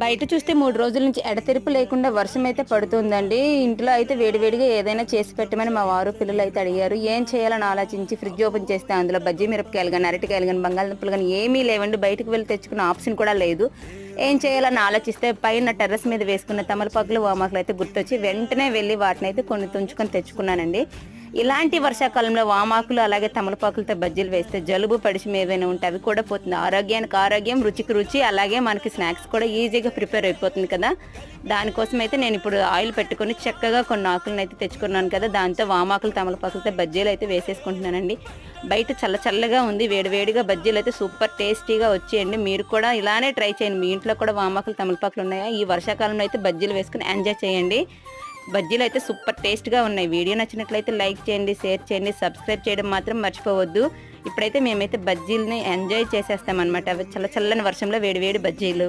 బయట చూస్తే 3 రోజుల నుంచి ఎడతెరిపి లేకుండా వర్షం అయితే పడుతుందండి. ఇంట్లో అయితే వేడివేడిగా ఏదైనా చేసి పెట్టమని మా వారు, పిల్లలు అయితే అడిగారు. ఏం చేయాలని ఆలోచించి ఫ్రిడ్జ్ ఓపెన్ చేస్తే అందులో బజ్జీ మిరపకాయలు గాని, అరటికాయలు గాని, బంగాళదుంపలు గాని ఏమీ లేవండి. బయటకు వెళ్లి తెచ్చుకున్న ఆప్షన్ కూడా లేదు. ఏం చేయాలని ఆలోచిస్తే పైన టెర్రస్ మీద వేసుకున్న తమలపాకులు, వామాకులు అయితే గుర్తొచ్చి వెంటనే వెళ్ళి వాటినైతే కొన్ని తుంచుకొని తెచ్చుకున్నానండి. ఇలాంటి వర్షాకాలంలో వామాకులు అలాగే తమలపాకులతో బజ్జీలు వేస్తే జలుబు పడిశం ఏవైనా ఉంటే అవి కూడా పోతుంది. ఆరోగ్యానికి ఆరోగ్యం, రుచికి రుచి, అలాగే మనకి స్నాక్స్ కూడా ఈజీగా ప్రిపేర్ అయిపోతుంది కదా. దానికోసం అయితే నేను ఇప్పుడు ఆయిల్ పెట్టుకొని చక్కగా కొన్ని ఆకులను అయితే తెచ్చుకున్నాను కదా, దాంతో వామాకులు తమలపాకులతో బజ్జీలు అయితే వేసేసుకుంటున్నానండి. బయట చల్లగా ఉంది, వేడివేడిగా బజ్జీలు అయితే సూపర్ టేస్టీగా వచ్చేయండి. మీరు కూడా ఇలానే ట్రై చేయండి. మీ ఇంట్లో కూడా వామాకులు తమలపాకులు ఉన్నాయా? ఈ వర్షాకాలంలో అయితే బజ్జీలు వేసుకుని ఎంజాయ్ చేయండి. బజ్జీలు అయితే సూపర్ టేస్ట్గా ఉన్నాయి. వీడియో నచ్చినట్లయితే లైక్ చేయండి, షేర్ చేయండి, సబ్స్క్రైబ్ చేయడం మాత్రం మర్చిపోవద్దు. ఇప్పుడైతే మేమైతే బజ్జీలని ఎంజాయ్ చేసేస్తామన్నమాట. అవి చల్లని వర్షంలో వేడివేడి బజ్జీలు.